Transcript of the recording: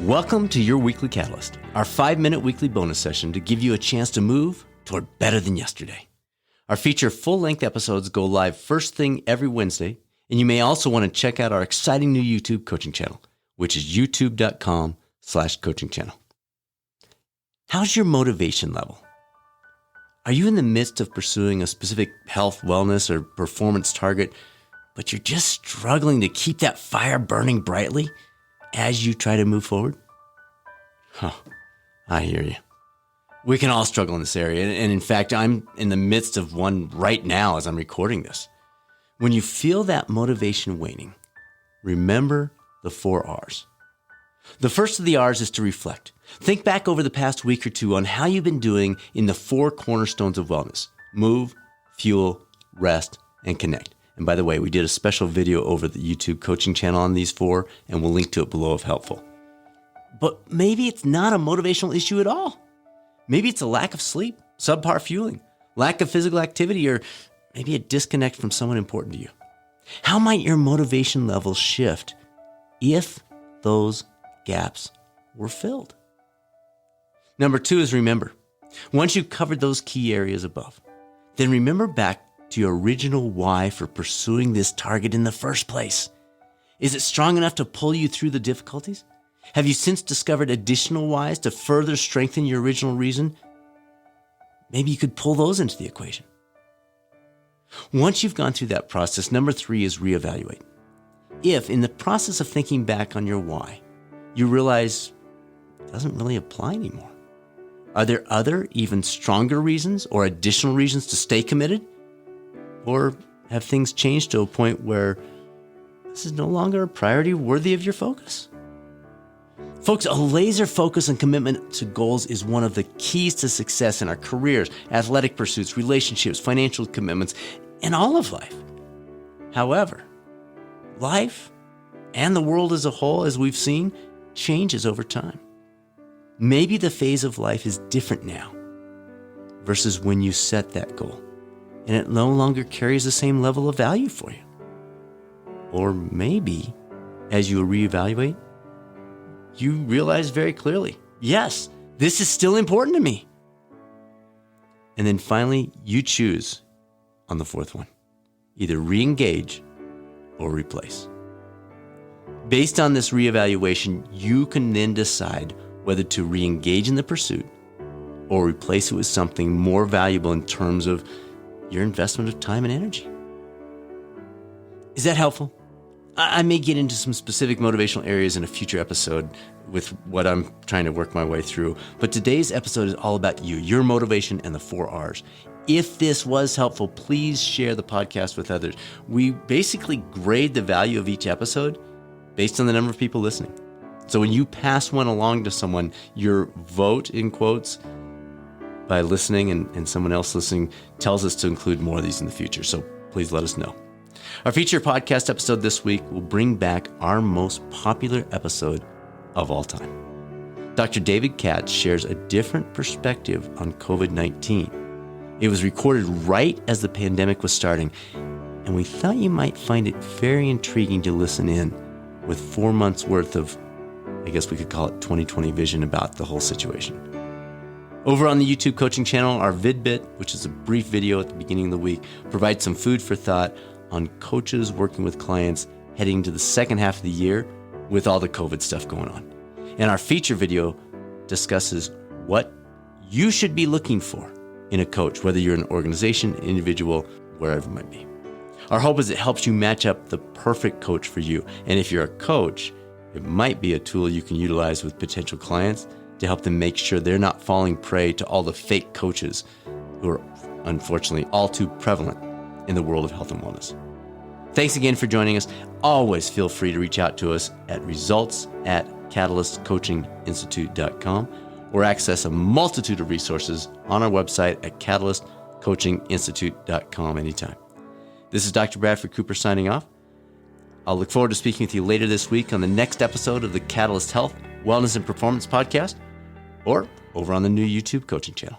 Welcome to your Weekly Catalyst, our 5-minute weekly bonus session to give you a chance to move toward better than yesterday. Our feature full-length episodes go live first thing every Wednesday, and you may also want to check out our exciting new YouTube coaching channel, which is youtube.com/coaching channel. How's your motivation level? Are you in the midst of pursuing a specific health, wellness, or performance target, but you're just struggling to keep that fire burning brightly as you try to move forward? I hear you. We can all struggle in this area. And in fact, I'm in the midst of one right now as I'm recording this. When you feel that motivation waning, remember the 4 R's. The first of the R's is to reflect. Think back over the past week or two on how you've been doing in the 4 cornerstones of wellness: move, fuel, rest, and connect. And by the way, we did a special video over the YouTube coaching channel on these 4, and we'll link to it below if helpful. But maybe it's not a motivational issue at all. Maybe it's a lack of sleep, subpar fueling, lack of physical activity, or maybe a disconnect from someone important to you. How might your motivation levels shift if those gaps were filled? Number 2 is remember. Once you've covered those key areas above, then remember back to your original why for pursuing this target in the first place. Is it strong enough to pull you through the difficulties? Have you since discovered additional whys to further strengthen your original reason? Maybe you could pull those into the equation. Once you've gone through that process, number 3 is reevaluate. If in the process of thinking back on your why, you realize it doesn't really apply anymore, are there other, even stronger reasons or additional reasons to stay committed? Or have things changed to a point where this is no longer a priority worthy of your focus? Folks, a laser focus and commitment to goals is one of the keys to success in our careers, athletic pursuits, relationships, financial commitments, and all of life. However, life and the world as a whole, as we've seen, changes over time. Maybe the phase of life is different now versus when you set that goal, and it no longer carries the same level of value for you. Or maybe, as you reevaluate, you realize very clearly, yes, this is still important to me. And then finally, you choose on the 4th one, either re-engage or replace. Based on this reevaluation, you can then decide whether to re-engage in the pursuit or replace it with something more valuable in terms of your investment of time and energy. Is that helpful? I may get into some specific motivational areas in a future episode with what I'm trying to work my way through, but today's episode is all about you, your motivation, and the 4 R's. If this was helpful, please share the podcast with others. We basically grade the value of each episode based on the number of people listening. So when you pass one along to someone, your vote, in quotes, by listening and someone else listening tells us to include more of these in the future. So please let us know. Our feature podcast episode this week will bring back our most popular episode of all time. Dr. David Katz shares a different perspective on COVID-19. It was recorded right as the pandemic was starting, and we thought you might find it very intriguing to listen in with 4 months worth of, I guess we could call it 2020 vision about the whole situation. Over on the YouTube coaching channel, our VidBit, which is a brief video at the beginning of the week, provides some food for thought on coaches working with clients heading to the second half of the year with all the COVID stuff going on. And our feature video discusses what you should be looking for in a coach, whether you're an organization, individual, wherever it might be. Our hope is it helps you match up the perfect coach for you. And if you're a coach, it might be a tool you can utilize with potential clients to help them make sure they're not falling prey to all the fake coaches who are unfortunately all too prevalent in the world of health and wellness. Thanks again for joining us. Always feel free to reach out to us at results@catalystcoachinginstitute.com or access a multitude of resources on our website at catalystcoachinginstitute.com anytime. This is Dr. Bradford Cooper signing off. I'll look forward to speaking with you later this week on the next episode of the Catalyst Health, Wellness, and Performance Podcast, or over on the new YouTube coaching channel.